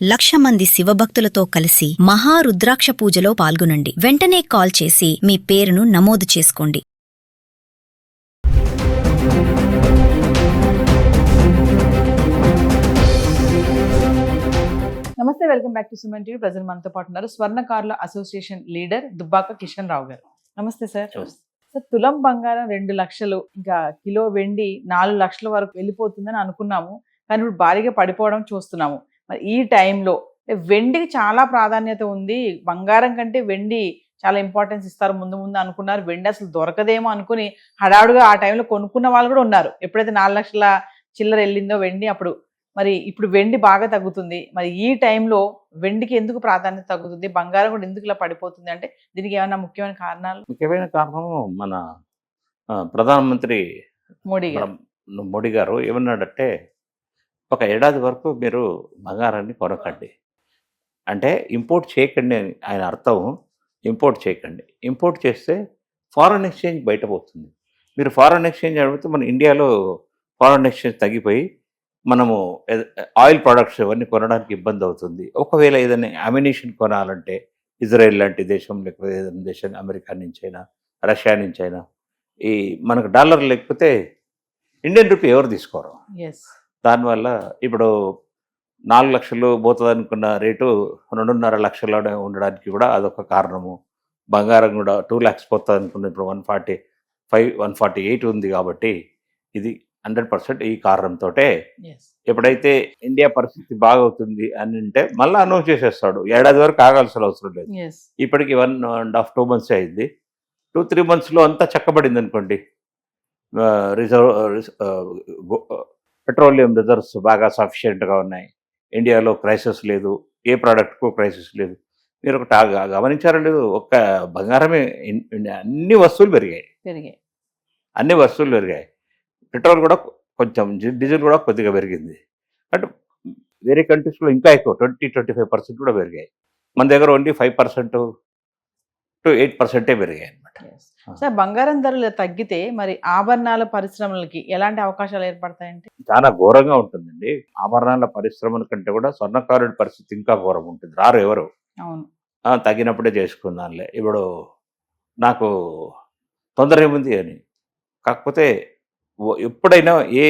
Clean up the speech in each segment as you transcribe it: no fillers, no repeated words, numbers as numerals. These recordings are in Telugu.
1,00,000 మంది శివభక్తులతో కలిసి మహారుద్రాక్ష పూజలో పాల్గొనండి. వెంటనే కాల్ చేసి మీ పేరును నమోదు చేసుకోండి. నమస్తే, welcome back to Suman TV. ప్రజలు మనతో పాటు ఉన్నారు స్వర్ణకారుల అసోసియేషన్ లీడర్ దుబ్బాక కిషన్ రావు గారు. నమస్తే సార్. సార్, తులం బంగారం 2 లక్షలు, ఇంకా కిలో వెండి 4 లక్షల వరకు వెళ్ళిపోతుందని అనుకున్నాము, కానీ ఇప్పుడు భారీగా పడిపోవడం చూస్తున్నాము. మరి ఈ టైంలో వెండికి చాలా ప్రాధాన్యత ఉంది, బంగారం కంటే వెండి చాలా ఇంపార్టెన్స్ ఇస్తారు ముందు ముందు అనుకున్నారు. వెండి అసలు దొరకదేమో అనుకుని హడావుడిగా ఆ టైంలో కొనుక్కున్న వాళ్ళు కూడా ఉన్నారు. ఎప్పుడైతే 4 లక్షల చిల్లర వెళ్ళిందో వెండి, అప్పుడు మరి ఇప్పుడు వెండి బాగా తగ్గుతుంది. మరి ఈ టైంలో వెండికి ఎందుకు ప్రాధాన్యత తగ్గుతుంది, బంగారం కూడా ఎందుకు ఇలా పడిపోతుంది అంటే దీనికి ఏమైనా ముఖ్యమైన కారణాలు? ముఖ్యమైన కారణం మన ప్రధానమంత్రి మోడీ గారు ఏమన్నాడంటే, ఒక ఏడాది వరకు మీరు బంగారాన్ని కొనకండి, అంటే ఇంపోర్ట్ చేయకండి అని ఆయన అర్థం. ఇంపోర్ట్ చేయకండి, ఇంపోర్ట్ చేస్తే ఫారెన్ ఎక్స్చేంజ్ బయట పోతుంది. మీరు ఫారెన్ ఎక్స్చేంజ్ అడిగితే మన ఇండియాలో ఫారెన్ ఎక్స్చేంజ్ తగ్గిపోయి మనము ఆయిల్ ప్రొడక్ట్స్ ఇవన్నీ కొనడానికి ఇబ్బంది అవుతుంది. ఒకవేళ ఏదైనా అమ్యునిషన్ కొనాలంటే ఇజ్రాయెల్ లాంటి దేశం, లేకపోతే ఏదైనా దేశం, అమెరికా నుంచి అయినా రష్యా నుంచి అయినా, ఈ మనకు డాలర్ లేకపోతే ఇండియన్ రూపీ ఎవరు తీసుకోరు. దానివల్ల ఇప్పుడు 4 లక్షలు పోతుంది అనుకున్న రేటు 2.5 లక్షల్లోనే ఉండడానికి కూడా అదొక కారణము. బంగారం కూడా 2 lakhs పోతుంది అనుకున్న ఇప్పుడు 145, 148 ఉంది. కాబట్టి ఇది 100% ఈ కారణంతో ఎప్పుడైతే ఇండియా పరిస్థితి బాగవుతుంది అని అంటే మళ్ళీ అనౌన్స్ చేసేస్తాడు. ఏడాది వరకు ఆగాల్సిన అవసరం లేదు. ఇప్పటికి 1.5-2 months అయింది. 2-3 monthsలో అంతా చక్కబడింది అనుకోండి. పెట్రోలియం రిజర్వ్స్ బాగా సఫిషియెంట్గా ఉన్నాయి. ఇండియాలో క్రైసిస్ లేదు, ఏ ప్రోడక్ట్కు క్రైసిస్ లేదు. మీరు ఒకటి గమనించారో లేదు, ఒక్క బంగారమే అన్ని వస్తువులు పెరిగాయి. అన్ని వస్తువులు పెరిగాయి. పెట్రోల్ కూడా కొంచెం, డీజిల్ కూడా కొద్దిగా పెరిగింది. బట్ వేరే కంట్రీస్లో ఇంకా ఎక్కువ 20-25% కూడా పెరిగాయి. మన దగ్గర ఓన్లీ 5% to 8% పెరిగాయి అనమాట. సార్, బంగారం ధరలు తగ్గితే మరి ఆభరణాల పరిశ్రమలకి ఎలాంటి అవకాశాలు ఏర్పడతాయంటే? చాలా ఘోరంగా ఉంటుందండి. ఆభరణాల పరిశ్రమల కంటే కూడా స్వర్ణకారుడి పరిస్థితి ఇంకా ఘోరం ఉంటుంది. రారు ఎవరు. అవును, తగినప్పుడే చేసుకుందాంలే, ఇప్పుడు నాకు తొందర ఏముంది అని. కాకపోతే ఎప్పుడైనా ఏ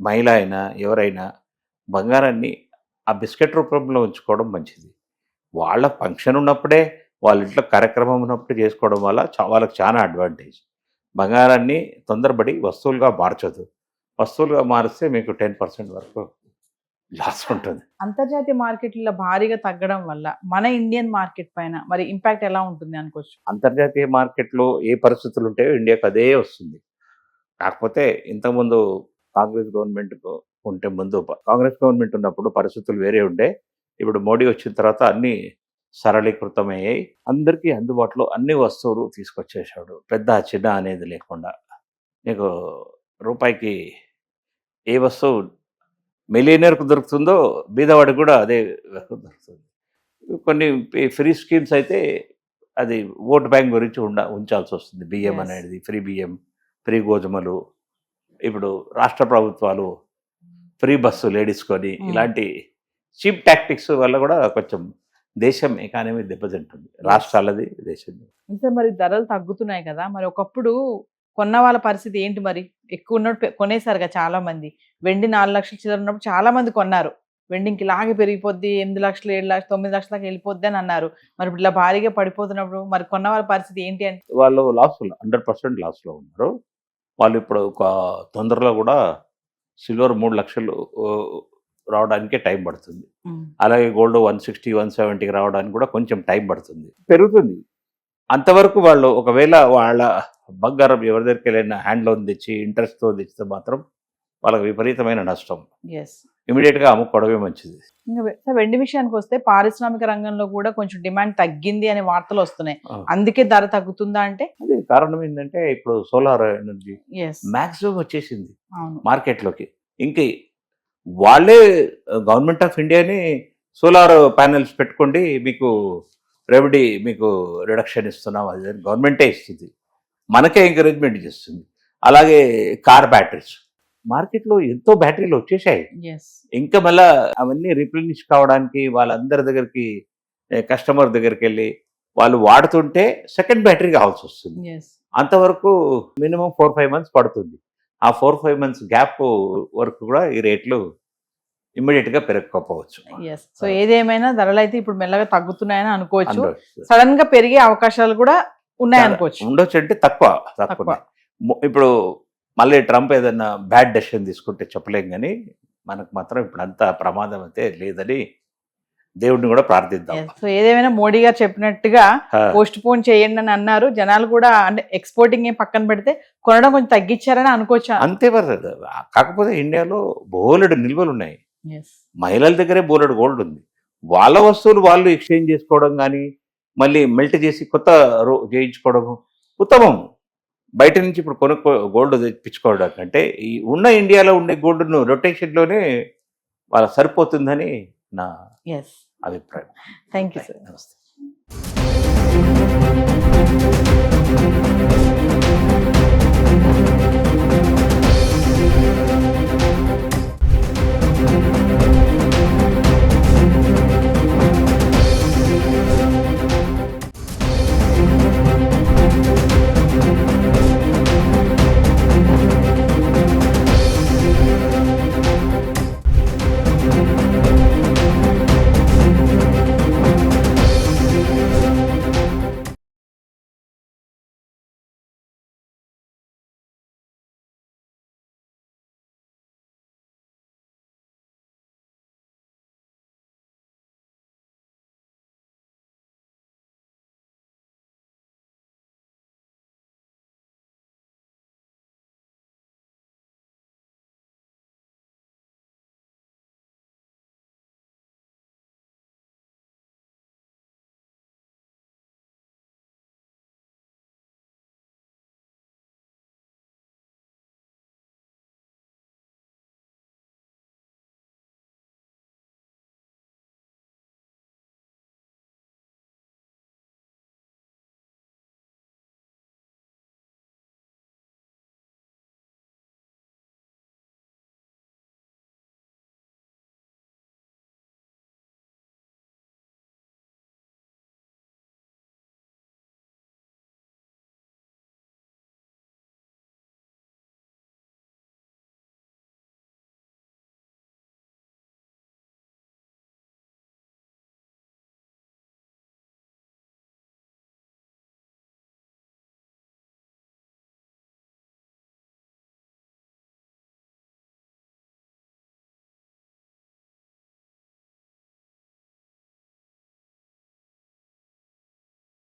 మహిళ అయినా ఎవరైనా బంగారాన్ని ఆ బిస్కెట్ రూపంలో ఉంచుకోవడం మంచిది. వాళ్ళ ఫంక్షన్ ఉన్నప్పుడే, వాళ్ళ ఇంట్లో కార్యక్రమం ఉన్నప్పుడు చేసుకోవడం వల్ల వాళ్ళకి చాలా అడ్వాంటేజ్. బంగారాన్ని తొందరపడి వస్తువులుగా మార్చదు. వస్తువులుగా మారిస్తే మీకు 10% వరకు లాస్ ఉంటుంది. అంతర్జాతీయ మార్కెట్లో భారీగా తగ్గడం వల్ల మన ఇండియన్ మార్కెట్ పైన మరి ఇంపాక్ట్ ఎలా ఉంటుంది అనుకోవచ్చు? అంతర్జాతీయ మార్కెట్లో ఏ పరిస్థితులు ఉంటాయో ఇండియాకు అదే వస్తుంది. కాకపోతే ఇంతకుముందు కాంగ్రెస్ గవర్నమెంట్ ఉంటే, ముందు కాంగ్రెస్ గవర్నమెంట్ ఉన్నప్పుడు పరిస్థితులు వేరే ఉండే. ఇప్పుడు మోడీ వచ్చిన తర్వాత అన్నీ సరళీకృతమయ్యాయి. అందరికీ అందుబాటులో అన్ని వస్తువులు తీసుకొచ్చేసాడు, పెద్ద చిన్న అనేది లేకుండా. నీకు రూపాయికి ఏ వస్తువు మిలియనర్కు దొరుకుతుందో బీదవాడికి కూడా అదే దొరుకుతుంది. కొన్ని ఫ్రీ స్కీమ్స్ అయితే అది ఓట్ బ్యాంక్ గురించి ఉంచాల్సి వస్తుంది. బియ్యం అనేది ఫ్రీ బియ్యం, ఫ్రీ గోధుమలు, ఇప్పుడు రాష్ట్ర ప్రభుత్వాలు ఫ్రీ బస్సు లేడీస్కొని, ఇలాంటి చీప్ టాక్టిక్స్ వల్ల కూడా కొంచెం దేశం ఎకానమీ దెబ్బతింటుంది, రాష్ట్రాలది దేశం. ఇంకా మరి ధరలు తగ్గుతున్నాయి కదా, మరి ఒకప్పుడు కొన్న వాళ్ళ పరిస్థితి ఏంటి? మరి ఎక్కువ ఉన్నట్టు కొనేసారు కదా చాలా మంది. వెండి 4 లక్షల చిల్లర ఉన్నప్పుడు చాలా మంది కొన్నారు. వెండి ఇంక ఇలాగే పెరిగిపోద్ది, 8 లక్షలు, 7 లక్షలు, 9 లక్షలకు వెళ్ళిపోద్ది అని అన్నారు. మరి ఇప్పుడు ఇలా భారీగా పడిపోతున్నప్పుడు మరి కొన్న వాళ్ళ పరిస్థితి ఏంటి అంటే? వాళ్ళు 100% లాస్లో ఉన్నారు. వాళ్ళు ఇప్పుడు ఒక తొందరలో కూడా సిల్వర్ 3 లక్షలు రావడానికే టైం పడుతుంది. అలాగే గోల్డ్ 160-170కి రావడానికి కూడా కొంచెం టైం పడుతుంది, పెరుగుతుంది. అంతవరకు వాళ్ళు ఒకవేళ వాళ్ళ బంగారం ఎవరి దగ్గరికి వెళ్ళినా హ్యాండ్ లోన్ తెచ్చి ఇంట్రెస్ట్తో తెచ్చితే మాత్రం వాళ్ళకి విపరీతమైన నష్టం. ఇమీడియట్గా అమ్ముకోవడమే మంచిది. ఇంకా వెండి విషయానికి వస్తే పారిశ్రామిక రంగంలో కూడా కొంచెం డిమాండ్ తగ్గింది అనే వార్తలు వస్తున్నాయి. అందుకే ధర తగ్గుతుందా అంటే? అది కారణం ఏంటంటే ఇప్పుడు సోలార్ ఎనర్జీ మ్యాక్సిమం వచ్చేసింది మార్కెట్లోకి. ఇంక వాళ్ళే గవర్నమెంట్ ఆఫ్ ఇండియాని సోలార్ ప్యానెల్స్ పెట్టుకోండి, మీకు రెవెన్యూ మీకు రిడక్షన్ ఇస్తున్నాం, అది గవర్నమెంటే ఇస్తుంది, మనకే ఎంకరేజ్మెంట్ చేస్తుంది. అలాగే కార్ బ్యాటరీస్, మార్కెట్లో ఎంతో బ్యాటరీలు వచ్చేసాయి. ఎస్ ఇంకా మళ్ళా అవన్నీ రిప్లెనిష్ కావడానికి వాళ్ళందరి దగ్గరికి కస్టమర్ దగ్గరికి వెళ్ళి వాళ్ళు వాడుతుంటే సెకండ్ బ్యాటరీ కావాల్సి వస్తుంది. ఎస్ అంతవరకు మినిమం 4-5 మంత్స్ పడుతుంది. ఆ 4-5 మంత్స్ గ్యాప్ వరకు కూడా ఈ రేట్లు ఇమ్మీడియట్ గా పెరగకపోవచ్చు. ఎస్ సో ఏదేమైనా ధరలు అయితే ఇప్పుడు మెల్లగా తగ్గుతున్నాయని అనుకోవచ్చు. ఉండొచ్చు. సడన్ గా పెరిగే అవకాశాలు కూడా ఉన్నాయనుకోవచ్చు. ఉండొచ్చు అంటే తక్కువ. ఇప్పుడు మళ్ళీ ట్రంప్ ఏదైనా బ్యాడ్ డెసిషన్ తీసుకుంటే చెప్పలేం, కానీ మనకు మాత్రం ఇప్పుడు అంత ప్రమాదం అయితే లేదని దేవుడిని కూడా ప్రార్థిద్దాం. సో ఏదేమైనా మోడీ గారు చెప్పినట్టుగా పోస్ట్ పోన్ చేయండి అని అన్నారు. జనాలు కూడా అంటే ఎక్స్పోర్టింగ్ ఏం పక్కన పెడితే కొనడం కొంచెం తగ్గించారని అనుకోవచ్చు. అంతే మరి. కాకపోతే ఇండియాలో బోలెడు నిల్వలు ఉన్నాయి. Yes. మహిళల దగ్గరే బోలెడు గోల్డ్ ఉంది. వాళ్ళ వస్తువులు వాళ్ళు ఎక్స్చేంజ్ చేసుకోవడం కానీ మళ్ళీ మెల్ట్ చేసి కొత్త చేయించుకోవడం ఉత్తమం. బయట నుంచి ఇప్పుడు గోల్డ్ తెప్పించుకోవడం కంటే ఈ ఉన్న ఇండియాలో ఉండే గోల్డ్ను రొటేషన్లోనే వాళ్ళ సరిపోతుందని నా అభిప్రాయం. Thank you sir. నమస్తే.